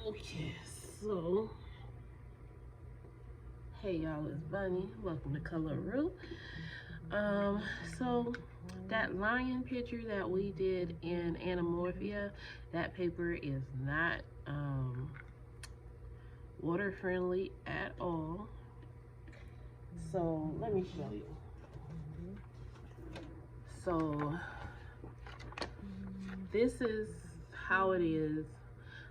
Okay, so hey y'all, it's Bunny. Welcome to Color Root. So that lion picture that we did in Anamorphia, that paper is not water friendly at all. So let me show you. So this is how it is.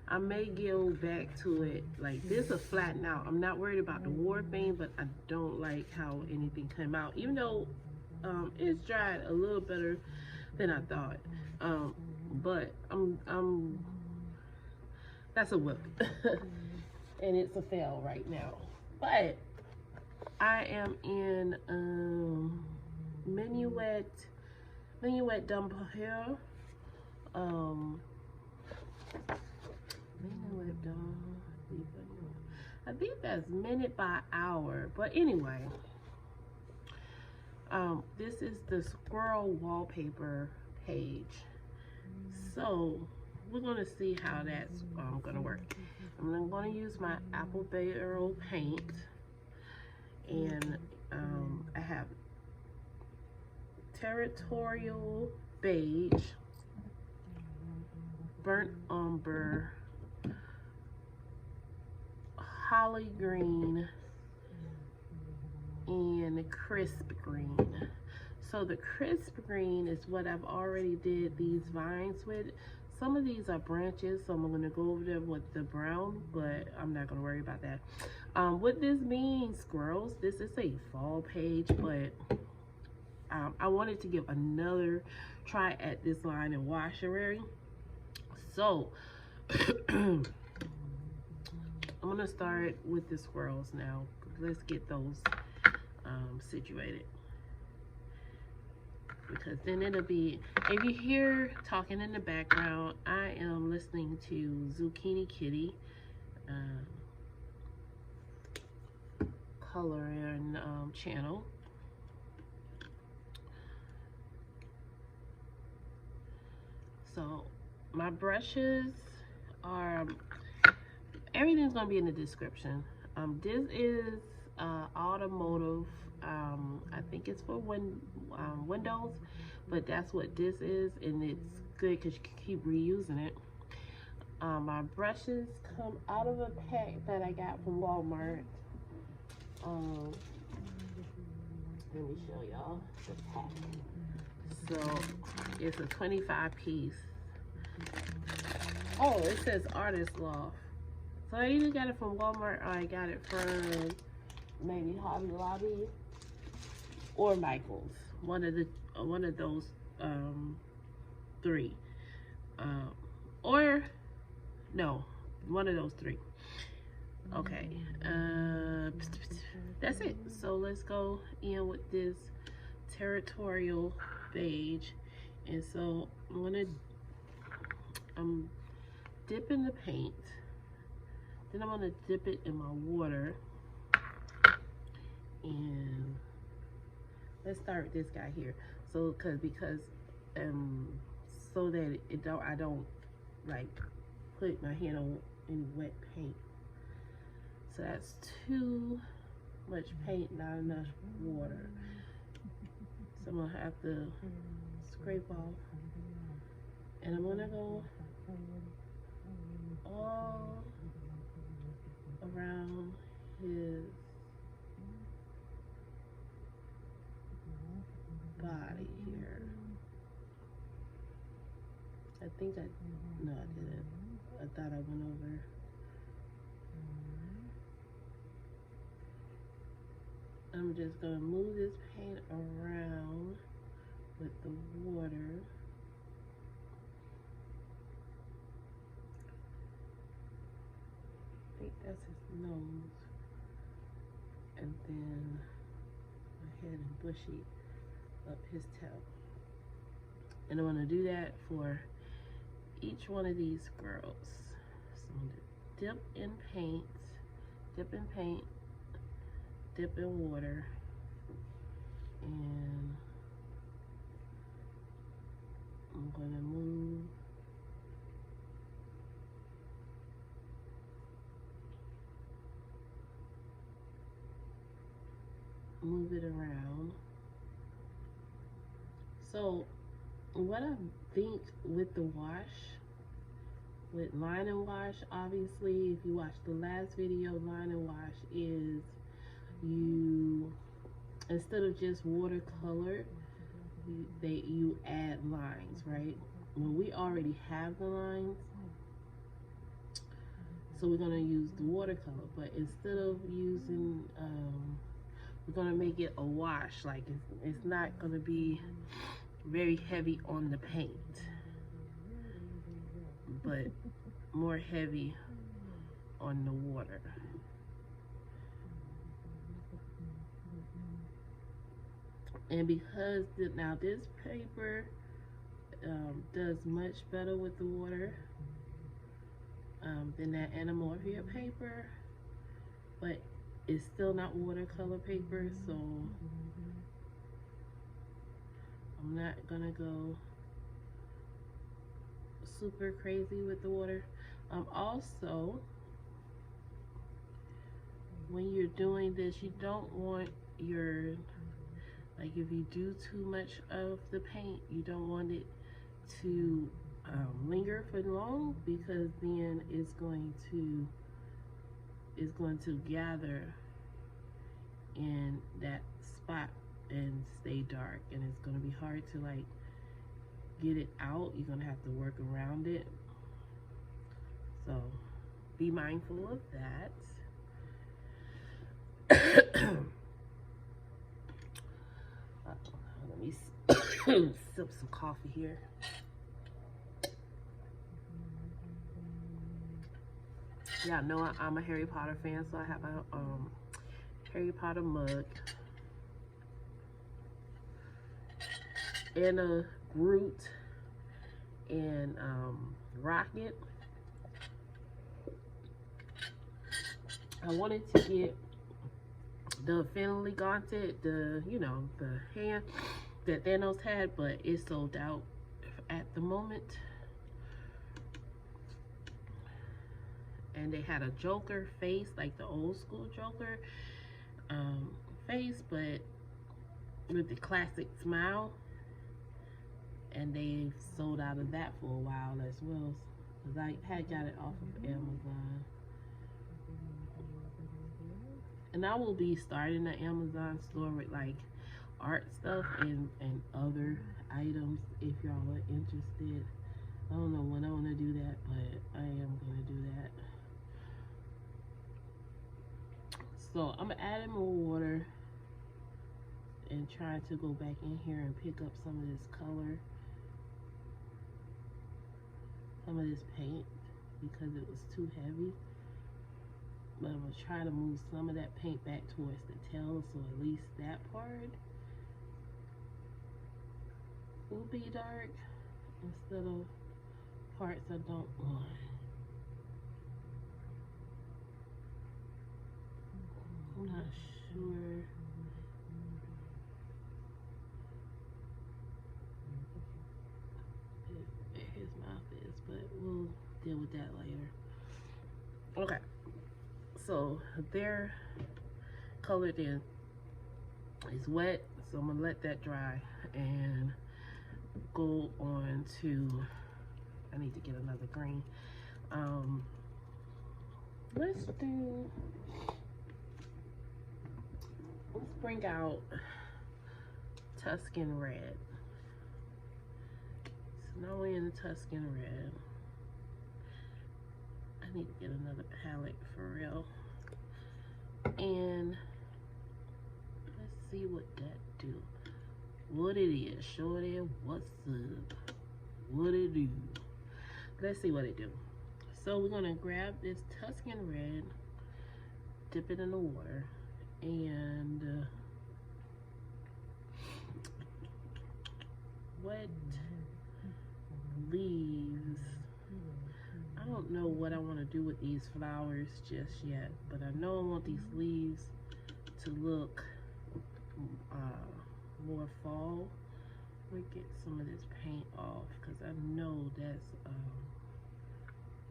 I may go back to it. Like, this is flattened out. I'm not worried about the warping, but I don't like how anything came out, even though it's dried a little better than I thought. But that's a whip. And it's a fail right now. But I am in Minuet Bonhour. I think that's minute by hour. But anyway, this is the Squirrel wallpaper page. So we're gonna see how that's gonna work. I'm gonna use my Apple Barrl paint, and I have territorial beige, burnt umber, holly green, and crisp green. So the crisp green is what I've already did these vines with. Some of these are branches, so I'm going to go over them with the brown, but I'm not going to worry about that. What this means, squirrels, this is a fall page, but I wanted to give another try at this Line N Wahary. So I'm going to start with the squirrels now. Let's get those situated. Because then it'll be, if you hear talking in the background, I am listening to Zucchini Kitty coloring channel. So my brushes are, everything's gonna be in the description. This is automotive. I think it's for Windows, but that's what this is, and it's good because you can keep reusing it. My brushes come out of a pack that I got from Walmart. Let me show y'all the pack. So it's a 25 piece. Oh, it says Artist Loft. So I either got it from Walmart or I got it from maybe Hobby Lobby or Michael's. One of those three. Or no, one of those three. Okay. That's it. So let's go in with this territorial beige. And so I'm dipping the paint. Then I'm gonna dip it in my water. And let's start with this guy here. So because so that I don't like put my hand on any wet paint. So that's too much paint, not enough water. So I'm gonna have to scrape off, and I'm gonna go all around his body here. I think no, I didn't. I thought I went over. I'm just gonna move this paint around with the water. I think that's his nose. And then my head and bushy up his tail. And I'm gonna do that for each one of these squirrels. So I'm gonna dip in paint, dip in paint, dip in water, and I'm gonna move move it around. So what I think with the wash, with Line N Wash, obviously, if you watched the last video, Line N Wash is you, instead of just watercolor, you add lines, right? Well, we already have the lines, so we're gonna use the watercolor, but instead of using, we're gonna make it a wash. Like it's not gonna be very heavy on the paint, but more heavy on the water. And because now this paper does much better with the water than that N Wahary paper, but it's still not watercolor paper, so I'm not gonna go super crazy with the water. Also, when you're doing this, you don't want your, like if you do too much of the paint, you don't want it to linger for long, because then it's going to gather in that spot and stay dark, and it's going to be hard to like get it out. You're going to have to work around it, so be mindful of that. Let me sip some coffee here. Yeah, I know I'm a Harry Potter fan, so I have a Harry Potter mug and a Groot and Rocket. I wanted to get the Finally Gauntlet, the hand that Thanos had, but it's sold out at the moment. And they had a Joker face, like the old school Joker face, but with the classic smile. And they sold out of that for a while as well, because I had got it off of Amazon. And I will be starting an Amazon store with like art stuff and other items if y'all are interested. I don't know when I want to do that, but I am going to do that. So I'm adding more water and trying to go back in here and pick up some of this color, some of this paint, because it was too heavy. But I'm going to try to move some of that paint back towards the tail, so at least that part will be dark instead of parts I don't want. I'm not sure. His mouth is, but we'll deal with that later. Okay, so they're colored in. It's wet, so I'm gonna let that dry and go on to, I need to get another green. Let's bring out Tuscan Red. So now we're in the Tuscan Red. I need to get another palette for real. And let's see what that do. What it is. Shorty, what's up? What it do? Let's see what it do. So we're gonna grab this Tuscan Red, dip it in the water, and what leaves, I don't know what I want to do with these flowers just yet, but I know I want these leaves to look more fall. Let me get some of this paint off, because I know that's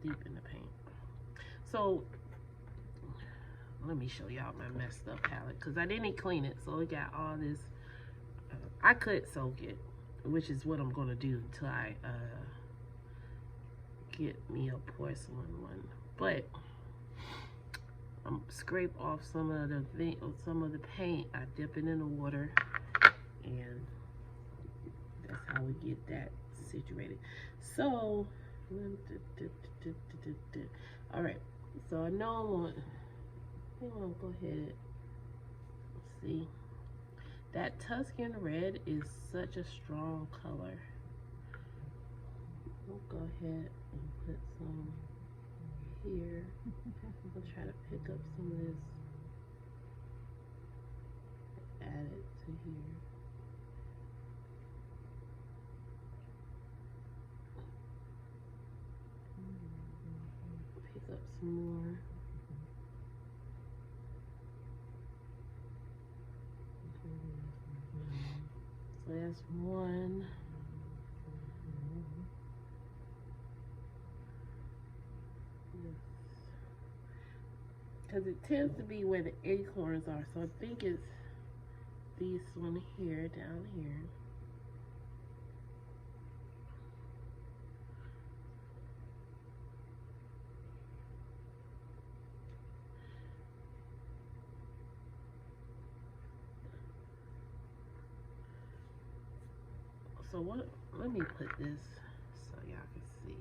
deep in the paint. So let me show y'all my messed up palette, because I didn't clean it, so it got all this. I could soak it, which is what I'm gonna do until I get me a porcelain one. But I'm scrape off some of the paint. I dip it in the water, and that's how we get that situated. So, all right. So I know I want to go ahead. See, that Tuscan red is such a strong color. We'll go ahead and put some here. I'll try to pick up some of this, add it to here. Pick up some more. So that's one. Because it tends to be where the acorns are, so I think it's this one here, down here. So what, let me put this so y'all can see.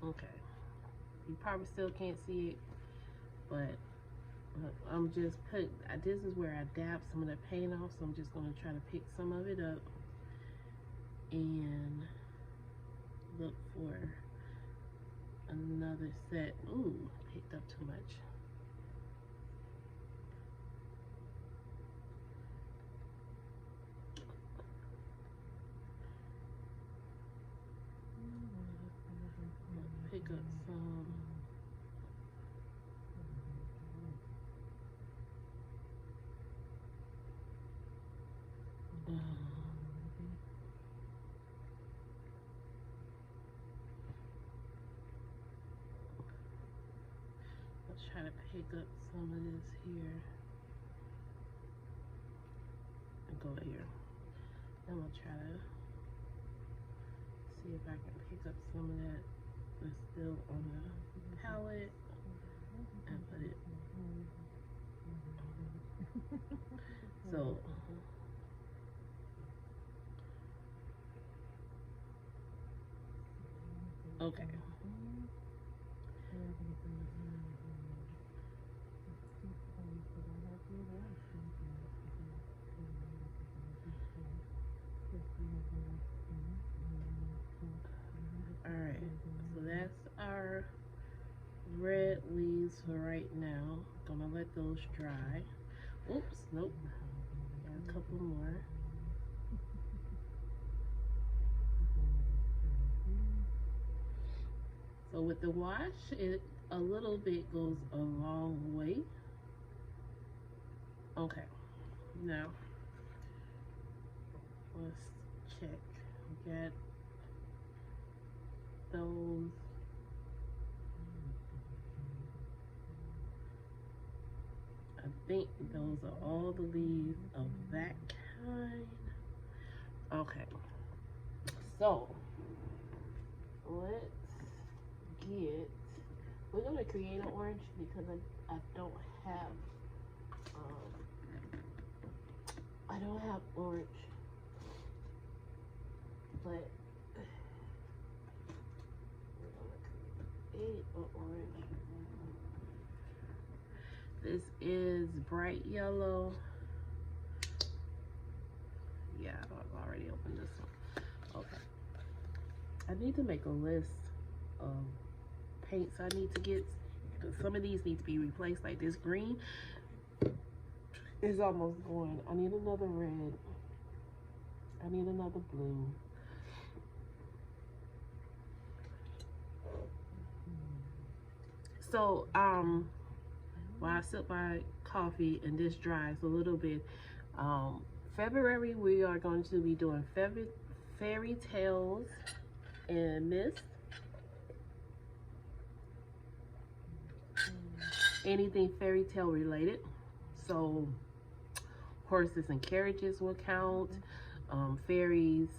Okay, you probably still can't see it, but I'm just this is where I dab some of the paint off, so I'm just going to try to pick some of it up and look for another set. Ooh, picked up too much. Pick up some. I'll try to pick up some of this here and go here. I'm gonna try to see if I can pick up some of that that's still on the palette and put it. So okay. Alright, so that's our red leaves for right now. Gonna let those dry. Oops, nope. Got a couple more. So with the wash, a little bit goes a long way. Okay, now let's check. We got those. I think those are all the leaves of that kind. Okay, so let's get, we're gonna create an orange because I don't have orange, but we're gonna create an orange. This is bright yellow. Yeah, I've already opened this one. Okay. I need to make a list of paints I need to get, because some of these need to be replaced. Like this green is almost going. I need another red. I need another blue. So while I sip my coffee and this dries a little bit, February we are going to be doing Fairy Tales and Mist. Anything fairy tale related. So horses and carriages will count. Fairies,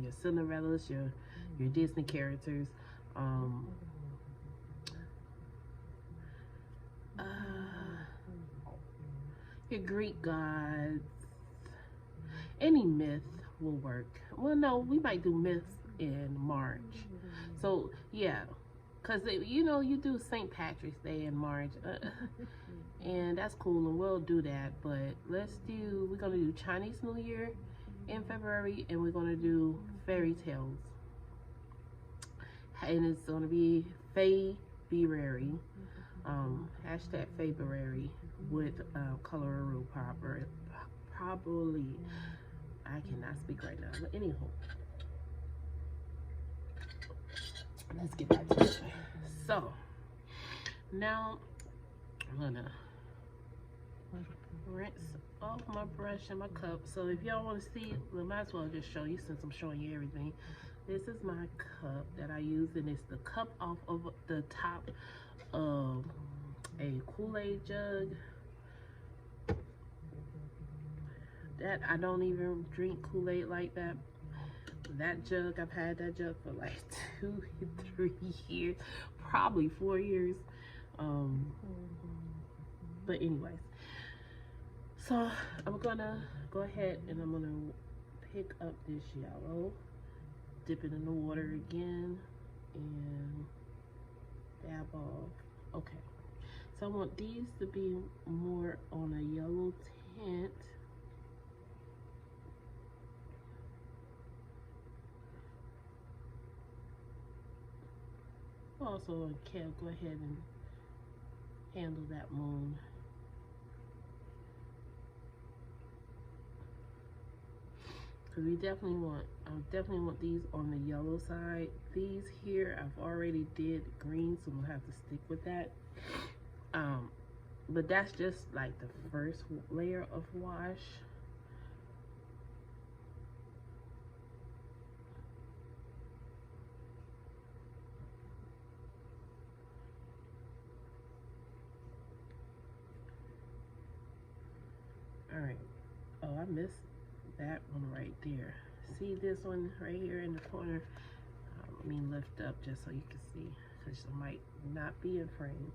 your Cinderellas, your Disney characters. Your Greek gods. Any myth will work. Well, no, we might do myths in March. So, yeah. Because, you know, you do St. Patrick's Day in March. And that's cool, and we'll do that. But we're going to do Chinese New Year in February, and we're going to do fairy tales. And it's going to be Faebruary. Hashtag Faebruary with Colorado probably. I cannot speak right now, but anyhow, let's get back to it. So now I'm gonna rinse off my brush and my cup. So if y'all want to see, we might as well just show you since I'm showing you everything. This is my cup that I use, and it's the cup off of the top of a Kool-Aid jug. That I don't even drink Kool-Aid like that. That jug, I've had that jug for like 2 to 3 years, probably 4 years. But anyways, so I'm gonna go ahead and I'm gonna pick up this yellow, dip it in the water again, and dab off. Okay, so I want these to be more on a yellow tint. Also, can go ahead and handle that moon. Because I definitely want these on the yellow side. These here, I've already did green, so I'm gonna have to stick with that. But that's just like the first layer of wash. Alright, oh, I missed that one right there. See this one right here in the corner? Let me lift up just so you can see, because it might not be in frame.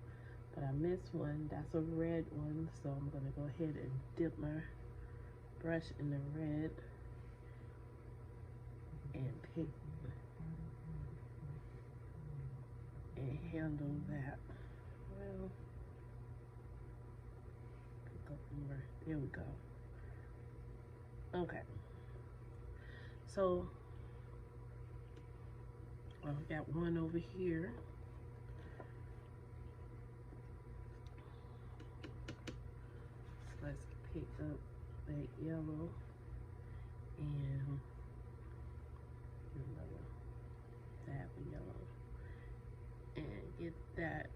But I missed one. That's a red one, so I'm going to go ahead and dip my brush in the red and pick and handle that. Well, pick up more. There we go. Okay. So I've got one over here. Let's pick up that yellow and another dab of yellow and get that.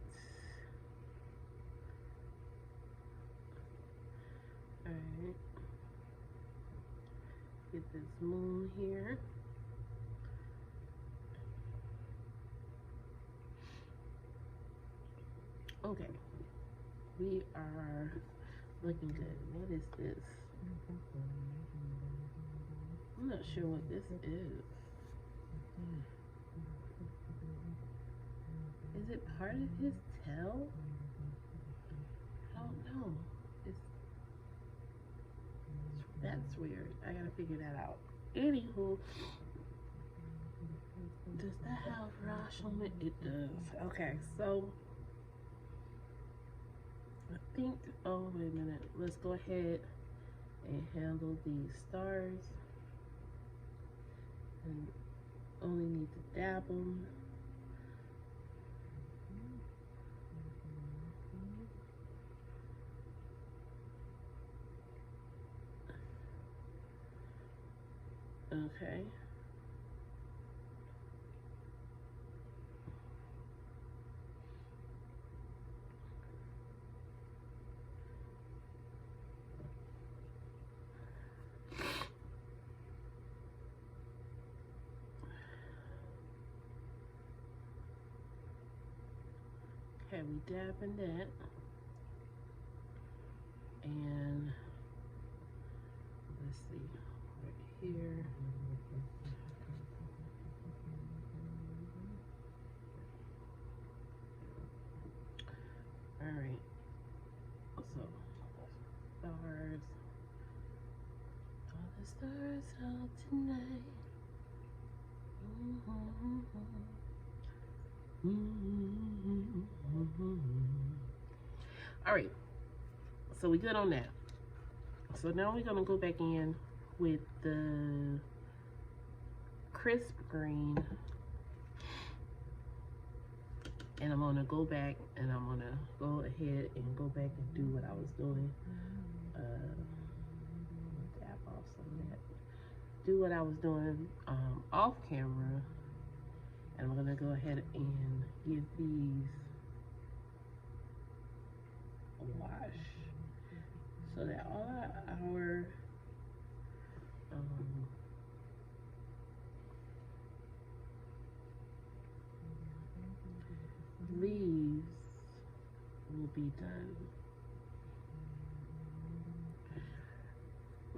Alright. Get this moon here. Okay. We are looking good. What is this? I'm not sure what this is. Is it part of his tail? I don't know. That's weird. I gotta figure that out. Anywho, does that have rush on it? It does. Okay, so I think, oh wait a minute, let's go ahead and handle these stars, and only need to dab them. Okay. we dabbing that. And let's see, right here. All right, so stars, all the stars out tonight. All right, so we good on that. So now we're gonna go back in with the crisp green, and I'm gonna go back and I'm gonna go ahead and go back and do what I was doing. Dab off some of that. Do what I was doing off camera, and I'm gonna go ahead and give these a wash so that all our leaves will be done.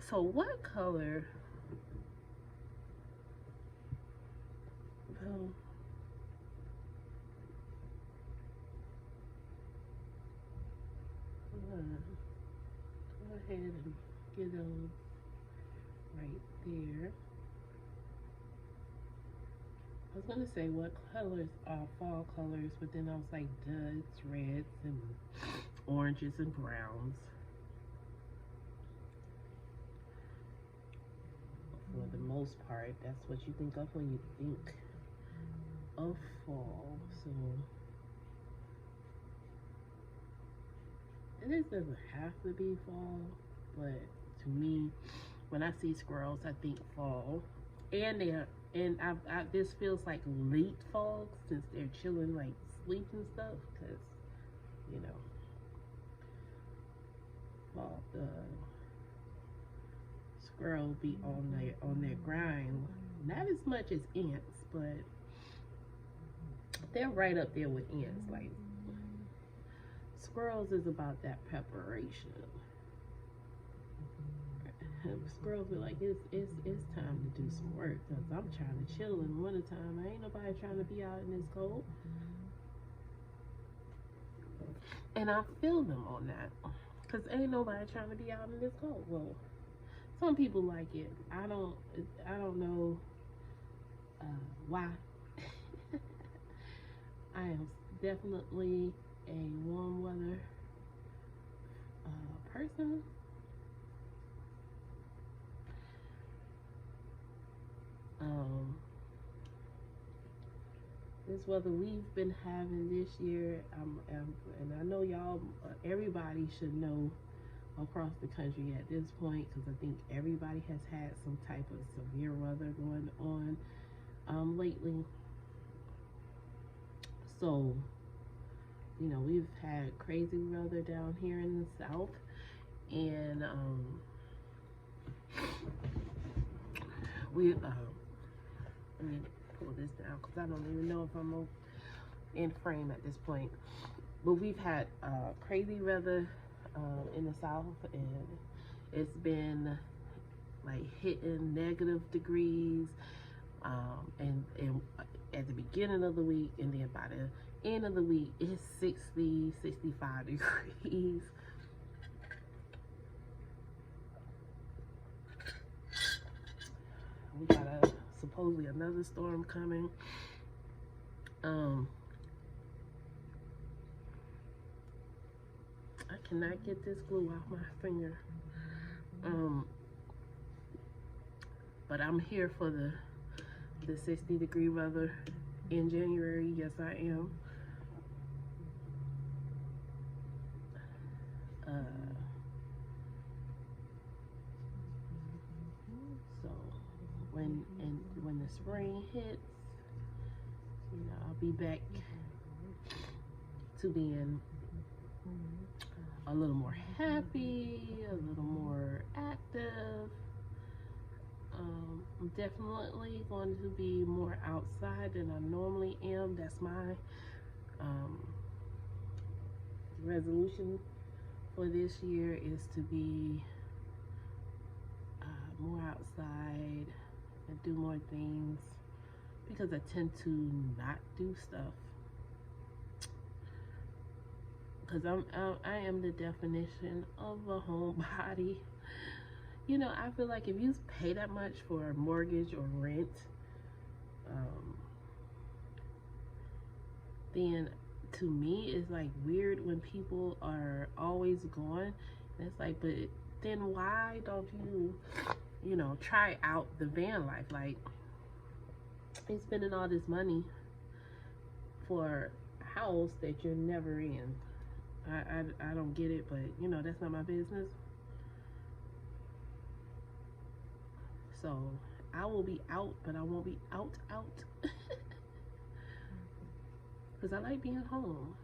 So what color? Well, go ahead and get those right there. I was gonna say what colors are fall colors, but then I was like, duh, it's reds and oranges and browns. For the most part, that's what you think of when you think of fall. So it doesn't have to be fall, but to me, when I see squirrels, I think fall. And this feels like late fall since they're chilling, like sleep and stuff, because you know, fall, the squirrel be on their grind. Not as much as ants, but they're right up there with ants. Like squirrels is about that preparation. Squirrels be like, it's time to do some work, because I'm trying to chill in the wintertime. Ain't nobody trying to be out in this cold. And I feel them on that, because ain't nobody trying to be out in this cold. Well, some people like it. I don't know why. I am definitely a warm weather person. This weather we've been having this year, and I know y'all, everybody should know across the country at this point, because I think everybody has had some type of severe weather going on lately. So, you know, we've had crazy weather down here in the south, and let me pull this down because I don't even know if I'm in frame at this point. But we've had crazy weather in the south, and it's been like hitting negative degrees, and at the beginning of the week, and then by the end of the week, it's 60, 65 degrees. We got supposedly another storm coming. I cannot get this glue off my finger. But I'm here for the 60-degree weather in January. Yes, I am. So when the spring hits, you know, I'll be back to being a little more happy, a little more active. I'm definitely going to be more outside than I normally am. That's my resolution for this year is to be more outside and do more things, because I tend to not do stuff. Because I am the definition of a homebody. You know, I feel like if you pay that much for a mortgage or rent, then to me it's like weird when people are always gone. And it's like, but then why don't you know, try out the van life? Like, you're spending all this money for a house that you're never in. I don't get it, but you know, that's not my business. So I will be out, but I won't be out. Because I like being home.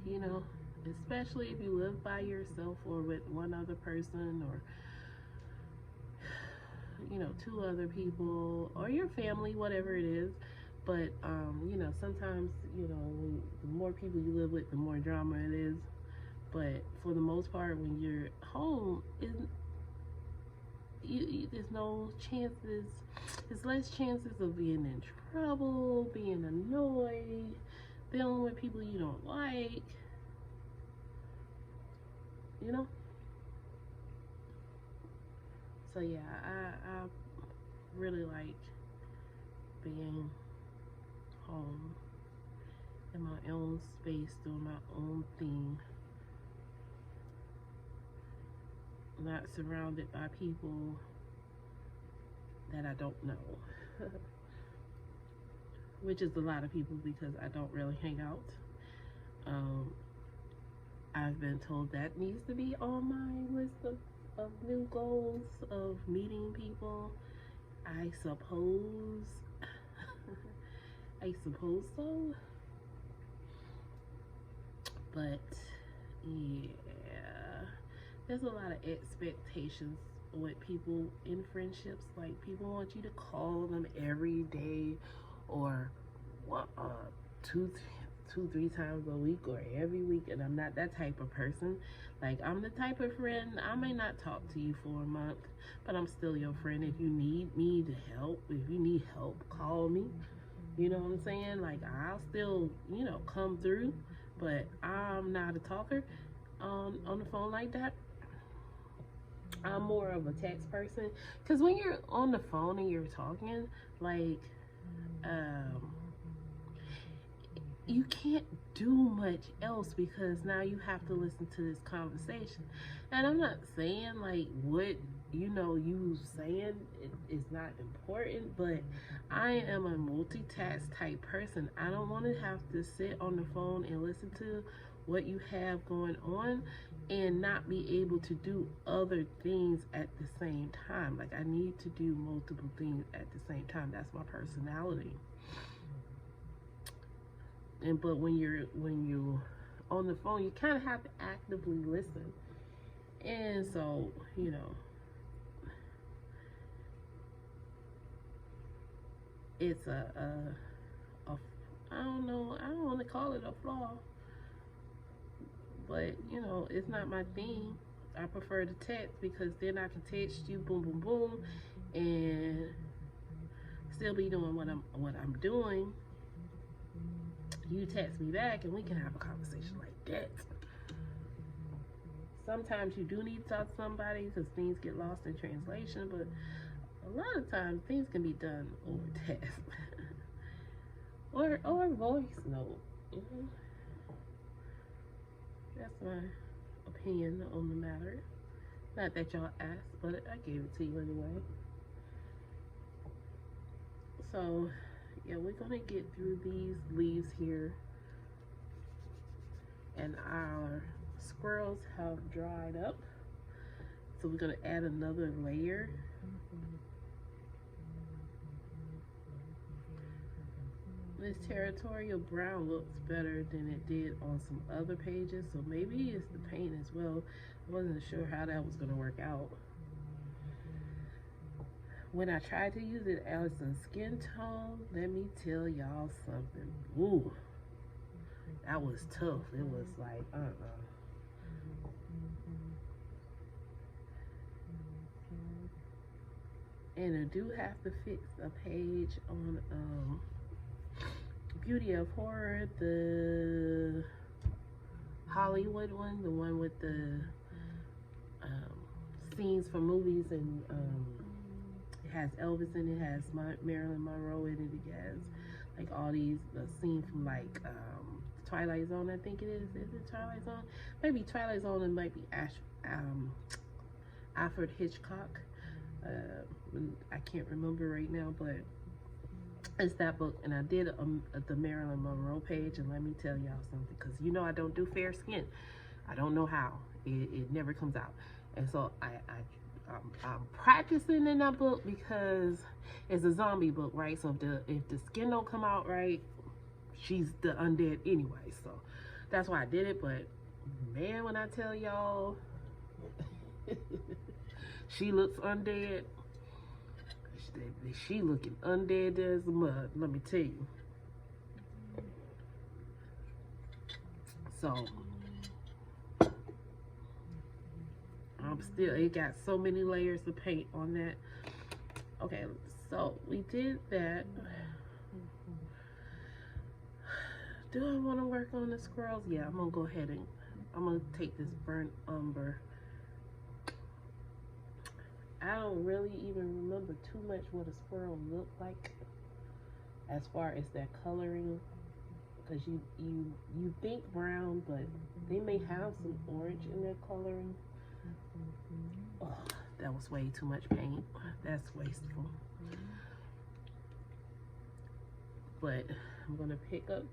You know, especially if you live by yourself or with one other person, or you know, 2 other people, or your family, whatever it is. But you know, sometimes, you know, the more people you live with, the more drama it is. But for the most part, when you're home, there's no chances, there's less chances of being in trouble, being annoyed, dealing with people you don't like, you know? So yeah, I really like being home in my own space, doing my own thing, not surrounded by people that I don't know. Which is a lot of people, because I don't really hang out. I've been told that needs to be on my list of new goals, of meeting people. I suppose so. But yeah, there's a lot of expectations with people in friendships. Like, people want you to call them every day, or two, 3 times a week, or every week. And I'm not that type of person. Like, I'm the type of friend, I may not talk to you for a month, but I'm still your friend. If you need me to help, if you need help, call me. You know what I'm saying? Like, I'll still, you know, come through, but I'm not a talker on the phone like that. I'm more of a text person, because when you're on the phone and you're talking, like, you can't do much else, because now you have to listen to this conversation. And I'm not saying like what you saying is not important, but I am a multitask type person. I don't want to have to sit on the phone and listen to what you have going on and not be able to do other things at the same time. Like, I need to do multiple things at the same time. That's my personality. But when you're on the phone, you kind of have to actively listen. And so, you know, it's I don't know, I don't want to call it a flaw, but you know, it's not my thing. I prefer to text, because then I can text you, boom, boom, boom, and still be doing what I'm doing. You text me back and we can have a conversation like that. Sometimes you do need to talk to somebody because things get lost in translation, but a lot of times things can be done over text or voice note. That's my opinion on the matter. Not that y'all asked, but I gave it to you anyway. So yeah, we're gonna get through these leaves here, and our squirrels have dried up, so we're gonna add another layer. This territorial brown looks better than it did on some other pages, so maybe it's the paint as well. I wasn't sure how that was gonna work out. when I tried to use it as a skin tone, let me tell y'all something. Ooh, that was tough. It was like, And I do have to fix a page on Beauty of Horror, the Hollywood one, the one with the scenes from movies, and it has Elvis in it, has Marilyn Monroe in it, it has like all these scenes from like Twilight Zone, I think it is. Is it Twilight Zone? Maybe Twilight Zone, and might be Alfred Hitchcock. I can't remember right now, but it's that book. And I did the Marilyn Monroe page, and let me tell y'all something, because you know I don't do fair skin. I don't know how. It never comes out. And so I'm practicing in that book because it's a zombie book, right? So if the skin don't come out right, she's the undead anyway. So that's why I did it. But man, when I tell y'all she looks undead, she looking undead as mud, let me tell you. So it got so many layers of paint on that. Okay, so we did that. Do I want to work on the squirrels? Yeah, I'm gonna go ahead and I'm gonna take this burnt umber. I don't really even remember too much what a squirrel looked like as far as their coloring, because you think brown, but they may have some orange in their coloring. Oh, that was way too much paint. That's wasteful. But I'm gonna pick up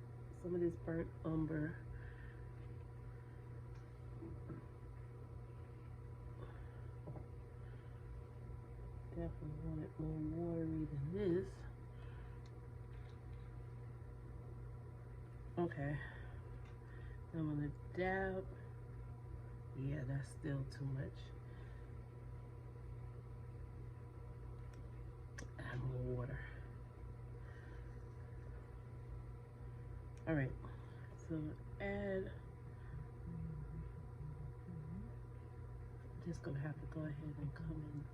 some of this burnt umber. Definitely want it more watery than this. Okay. I'm gonna dab. Yeah, that's still too much. Add more water. All right. So add. Just gonna have to go ahead and come in.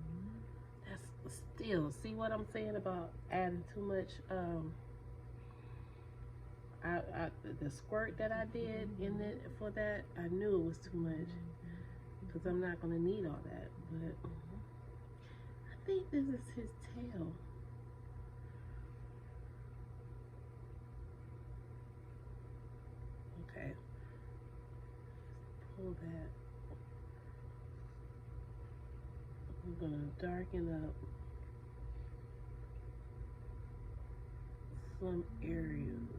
That's still, see what I'm saying about adding too much. The squirt that I did in it for that, I knew it was too much, because I'm not gonna need all that. But I think this is his tail. Okay, pull that. I'm gonna darken up some areas.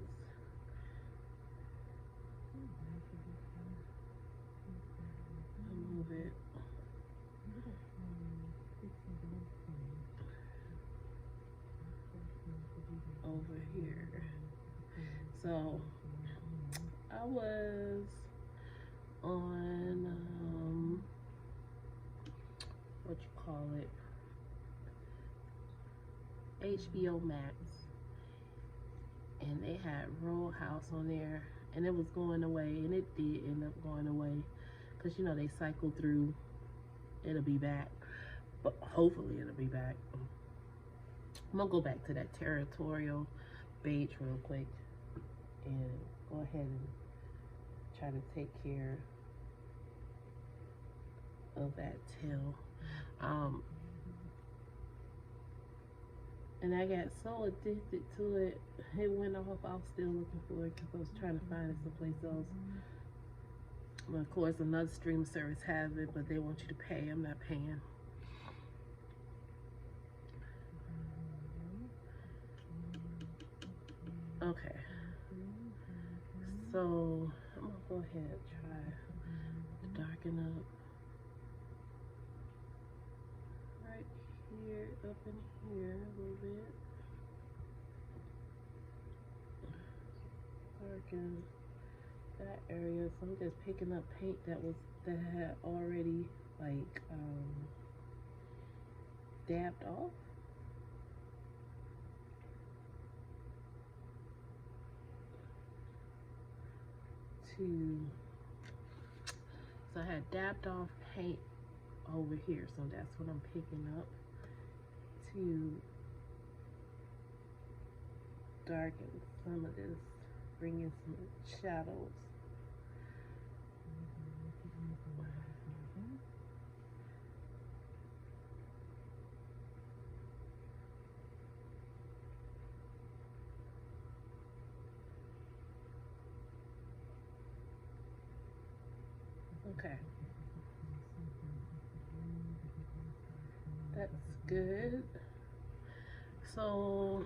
Move it over here. So I was on what you call it, HBO Max, and they had Roll House on there, and it was going away, and it did end up going away, because you know they cycle through. It'll be back, but hopefully it'll be back. I'm gonna go back to that territorial beige real quick and go ahead and try to take care of that tail. And I got so addicted to it, it went off. I was still looking for it because I was trying to find it someplace else. Well, of course, another stream service has it, but they want you to pay. I'm not paying. Okay. So I'm gonna go ahead and try to darken up right here, up in here a little bit. Darken that area. So I'm just picking up paint that had already like dabbed off. to, so I had dabbed off paint over here, so that's what I'm picking up to darken some of this, bring in some shadows. Okay, that's good. So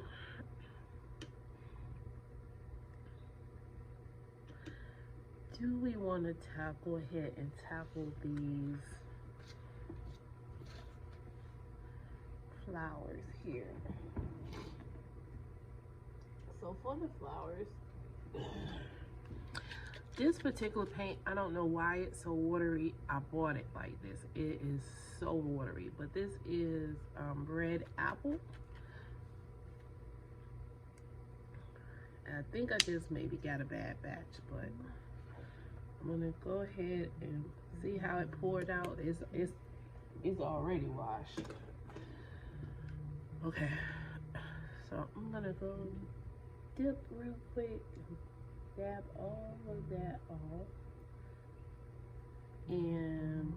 do we want to go ahead and tackle these flowers here? So for the flowers, this particular paint, I don't know why it's so watery. I bought it like this. It is so watery, but this is red apple. I think I just maybe got a bad batch, but I'm gonna go ahead and see how it poured out. It's already washed. Okay, so I'm gonna go dip real quick, dab all of that off, and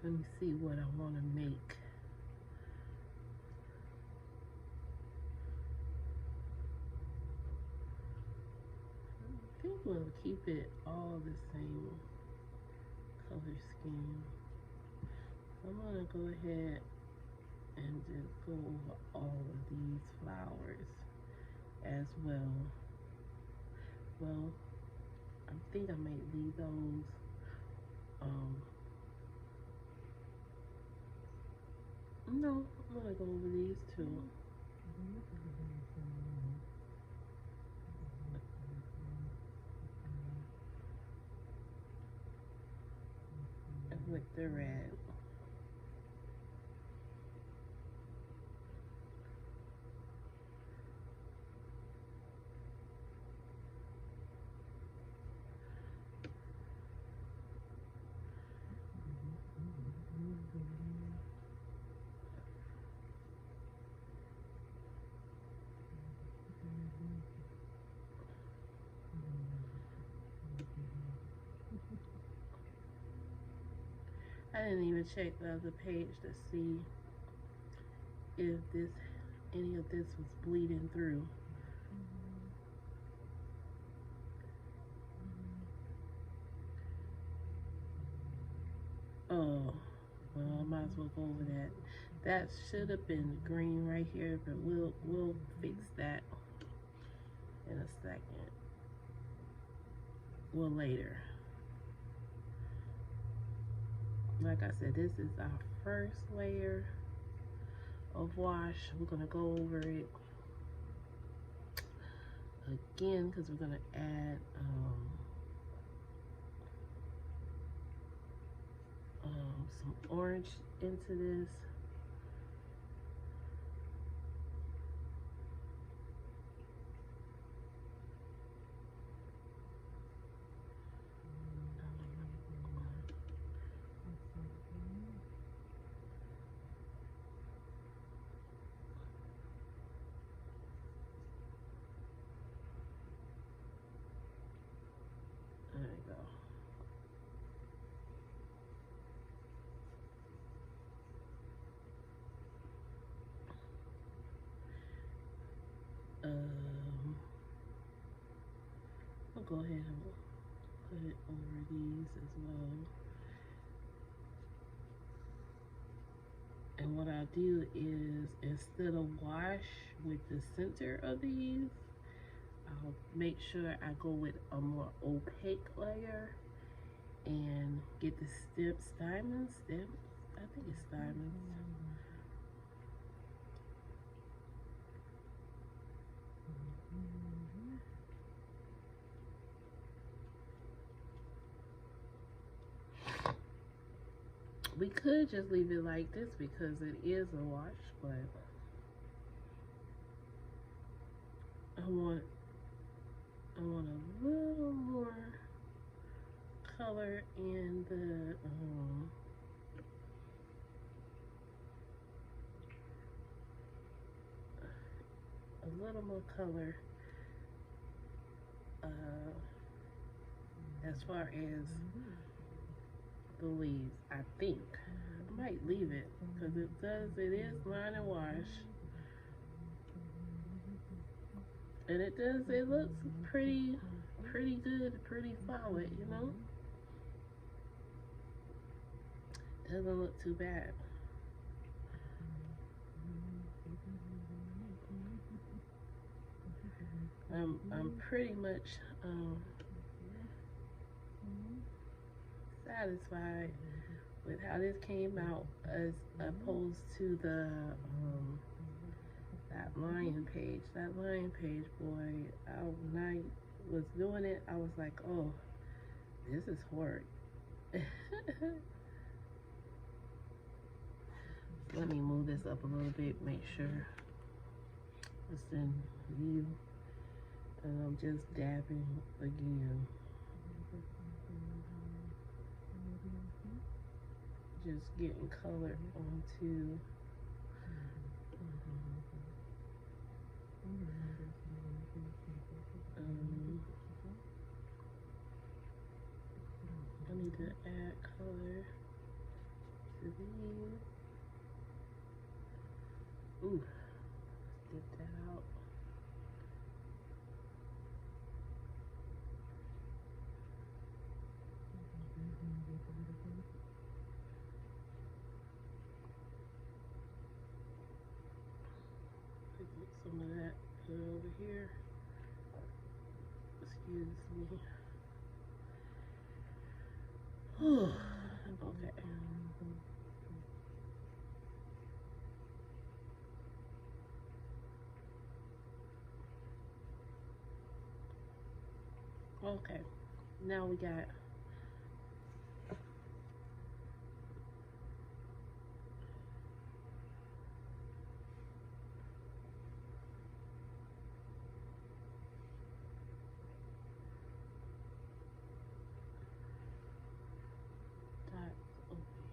let me see what I want to make. I think we'll keep it all the same color scheme. I'm gonna go ahead and just go over all of these flowers as well. Well, I think I may leave those no, I'm gonna go over these two. With the red. I didn't even check the other page to see if any of this was bleeding through. Oh, well, I might as well go over that. That should have been green right here, but we'll fix that in a second. Well, later. Like I said, this is our first layer of wash. We're gonna go over it again because we're gonna add some orange into this. There we go. I'll go ahead and put it over these as well. And what I'll do is, instead of wash with the center of these, I'll make sure I go with a more opaque layer and get the diamonds. I think it's diamonds. We could just leave it like this because it is a wash, but want a little more color in the a little more color as far as the leaves. I think I might leave it because it is Line N Wash, and it looks pretty good, pretty solid, you know. Doesn't look too bad. I'm pretty much satisfied with how this came out as opposed to the that lion page. That lion page, boy, when I was doing it, I was like, oh, this is hard. Let me move this up a little bit, make sure it's in view. And I'm just dabbing again. Just getting color onto I need to add color to these. Ooh, dip that out. Some of that, put it over here. Excuse me. Okay. Okay. Now we got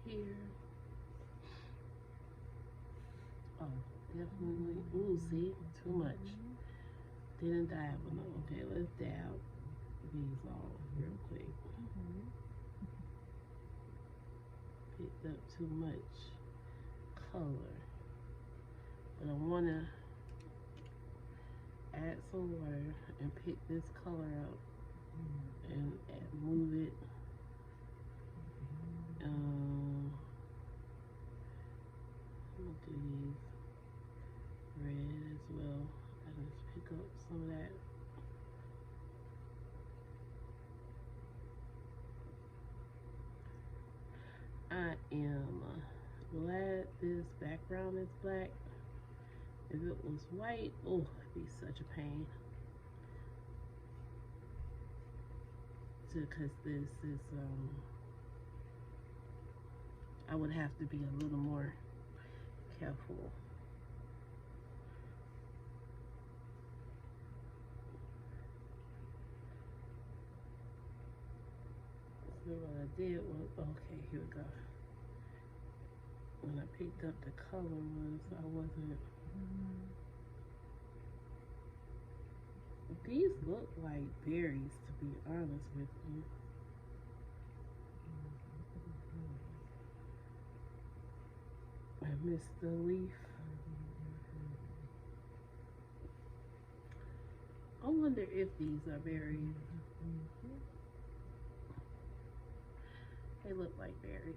here. Oh, definitely. Ooh, see, too much. Didn't dab enough. Okay, let's dab these all real quick. Picked up too much color, but I want to add some water and pick this color up and move it. I'm gonna do these red as well. I just pick up some of that. I am glad this background is black. If it was white, oh, it'd be such a pain. Because this is I would have to be a little more careful. So what I did was, okay, here we go. When I picked up the color was, I wasn't, these look like berries, to be honest with you. I missed the leaf. I wonder if these are berries. They look like berries.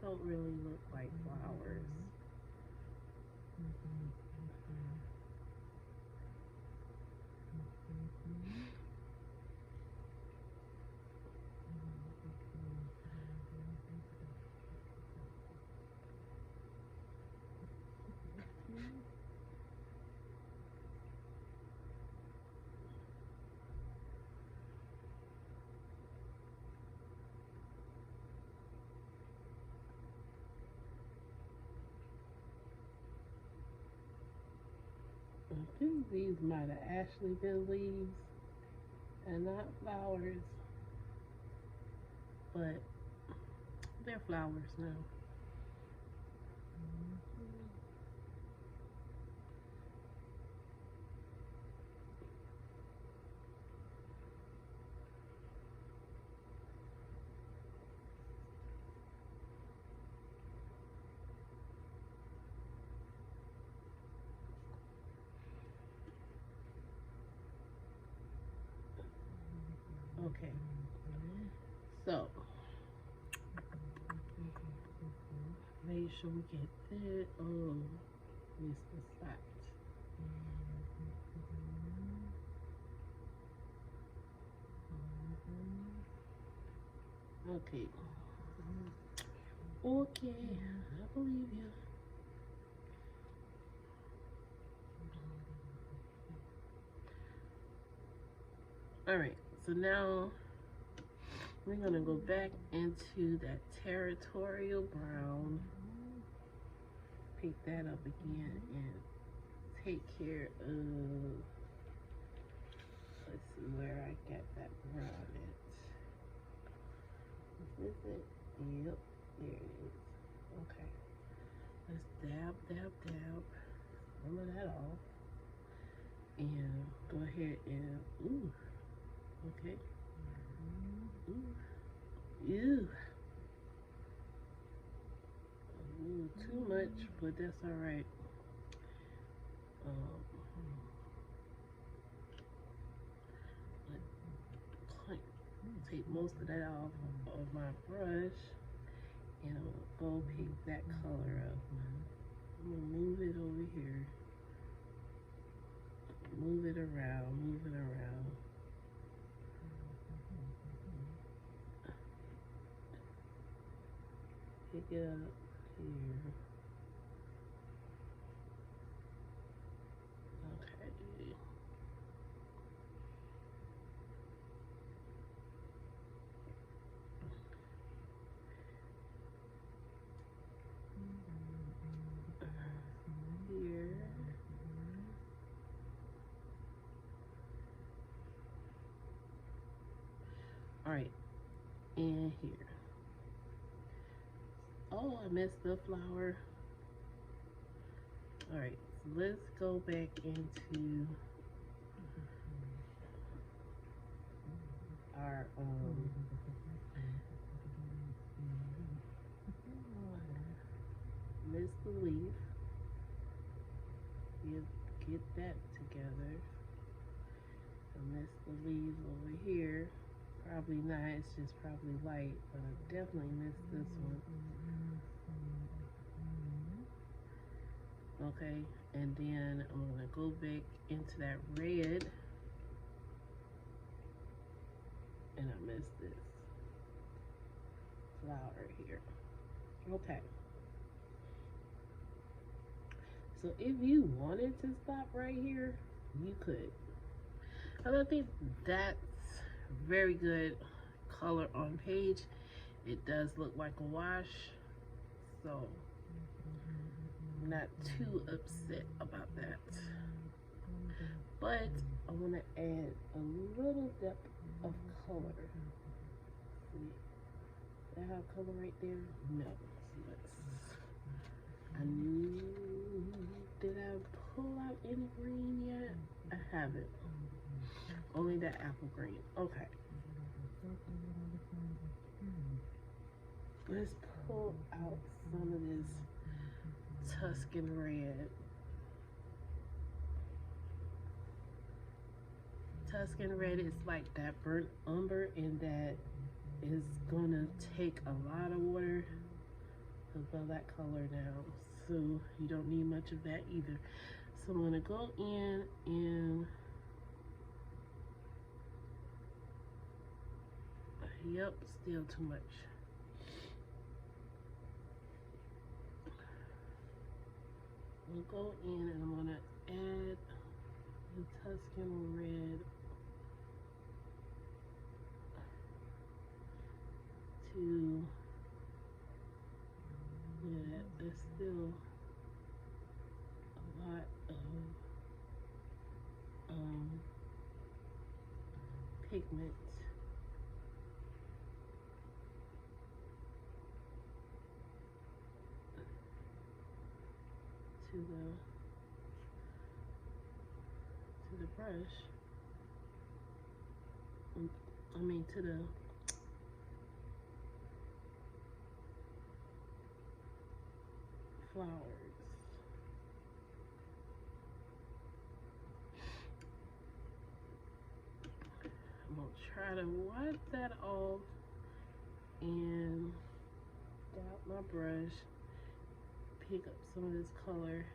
Don't really look like flowers. I think these might have actually been leaves and not flowers, but they're flowers now. Okay, so make sure we get that. Oh, missed the spot. Okay. Okay, I believe you. All right, so now we're gonna go back into that territorial brown, pick that up again, and take care of, let's see where I got that brown at. Is this it? Yep, there it is. Okay, let's dab, dab, dab some of that off, and go ahead and, ooh, okay. Ew. Ooh, too much, but that's all right. Take most of that off of my brush, and I'm gonna go pick that color up. I'm gonna move it over here. Move it around, move it around. Pick it up here. Okay. Here. All right, and here. Oh, I missed the flower. All right, so let's go back into our missed the leaf. Get that together. I missed the leaves over here. Probably not, it's just probably light, but I definitely missed this one. Okay, and then I'm gonna go back into that red, and I missed this flower here. Okay. So if you wanted to stop right here, you could. And I think that's very good color on page. It does look like a wash, so I'm not too upset about that. But I want to add a little depth of color. See, I have color right there? No. I knew, did I pull out any green yet? I haven't. Only that apple green. Okay. Let's pull out some of this Tuscan red. Tuscan red is like that burnt umber, and that is gonna take a lot of water to build that color down. So you don't need much of that either. So I'm gonna go in and yep, still too much. I'll go in and I'm gonna add the Tuscan red to, yeah, there's still a lot of pigment to the brush. I mean to the flowers. I'm gonna try to wipe that off and dab my brush, pick up some of this color,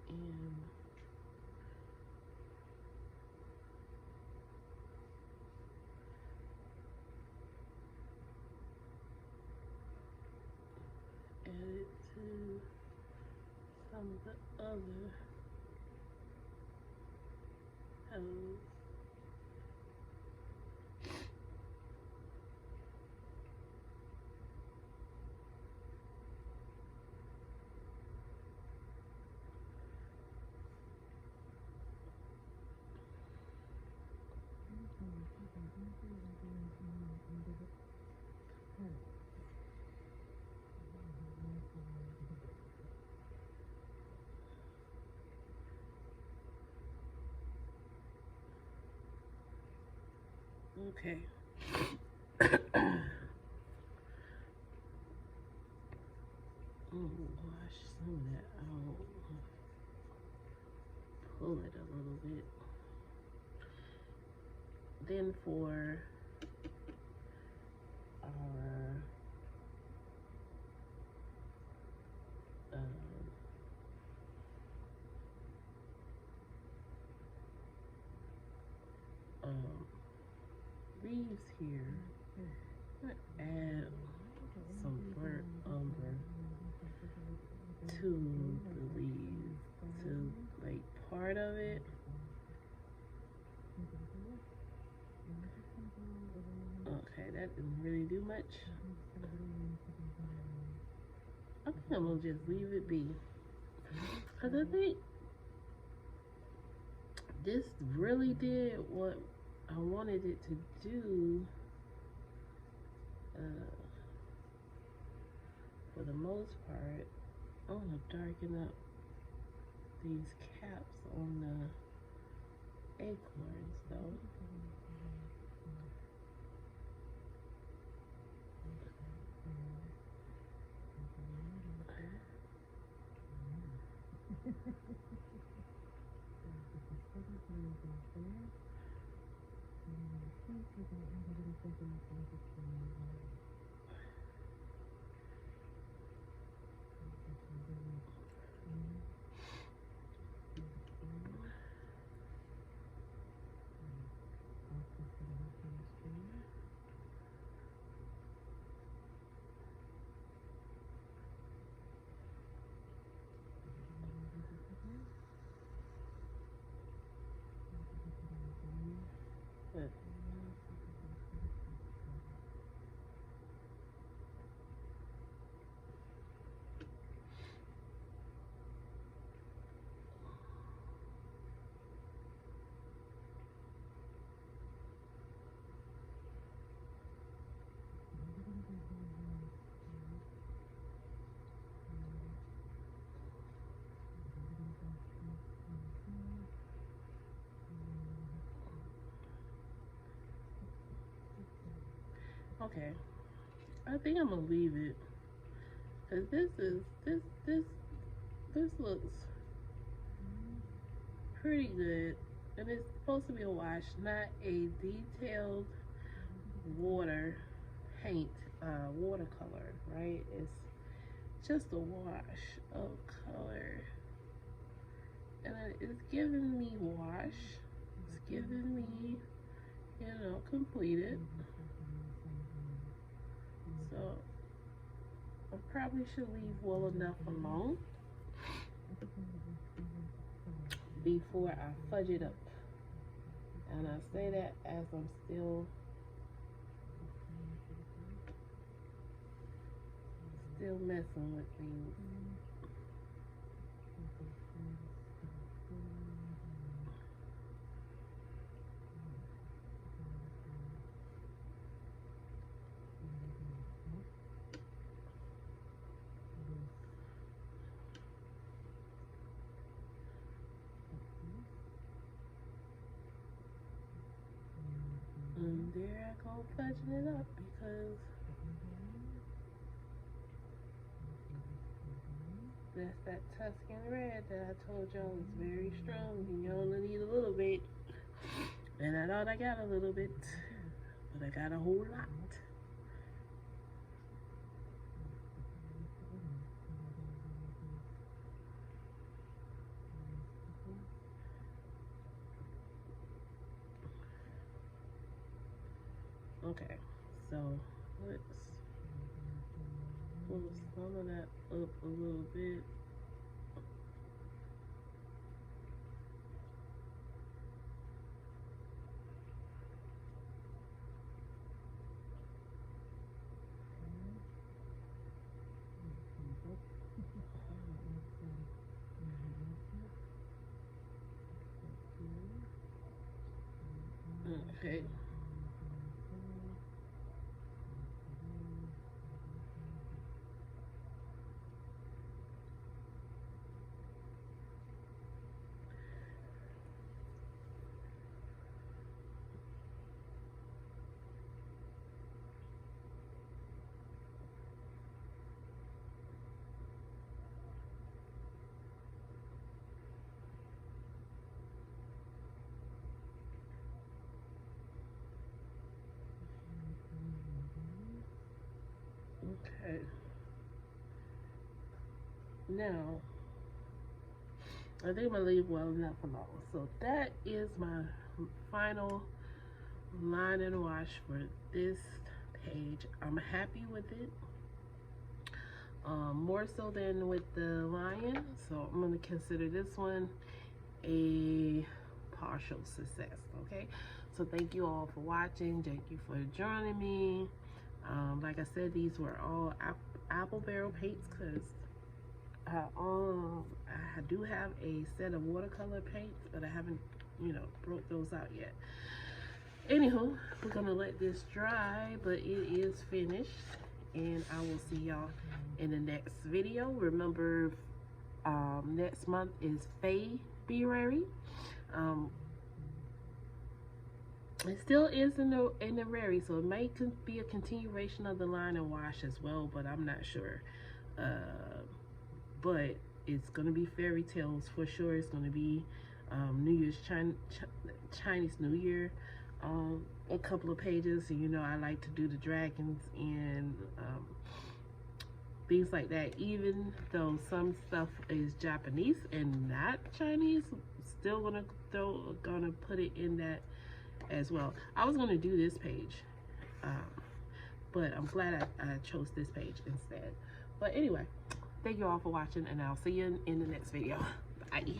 and add it to some of the other toes. Okay. Wash some of that out. Pull it a little bit. Then for our leaves here, I'm gonna add some burnt umber to the leaves, to like part of it. Okay, that didn't really do much. I think I'm gonna just leave it be, because I think this really did what I wanted it to do for the most part. I want to darken up these caps on the acorns though. Okay, I think I'm gonna leave it, cause this looks pretty good, and it's supposed to be a wash, not a detailed water paint, watercolor, right? It's just a wash of color, and it's giving me wash. It's giving me, you know, completed. So I probably should leave well enough alone before I fudge it up. And I say that as I'm still messing with things. there I go fudging it up because that's that Tuscan red that I told y'all is very strong. You only need a little bit. And I thought I got a little bit, but I got a whole lot. Okay, so let's pull some of that up a little bit. Okay. Okay. Now, I think I'm gonna leave well enough alone. So that is my final line and wash for this page. I'm happy with it. More so than with the lion. So I'm gonna consider this one a partial success. Okay. So thank you all for watching. Thank you for joining me. Like I said, these were all Apple Barrl paints because I do have a set of watercolor paints, but I haven't, you know, broke those out yet. Anywho, we're gonna let this dry, but it is finished, and I will see y'all in the next video. Remember, next month is Faebruary. It still is in the rary, so it may be a continuation of the line and wash as well, but I'm not sure. But it's gonna be fairy tales for sure. It's gonna be New Year's Chinese New Year. A couple of pages, and you know I like to do the dragons and things like that. Even though some stuff is Japanese and not Chinese, still gonna put it in that as well. I was gonna do this page, but I'm glad I chose this page instead. But anyway, thank you all for watching, and I'll see you in the next video. Bye.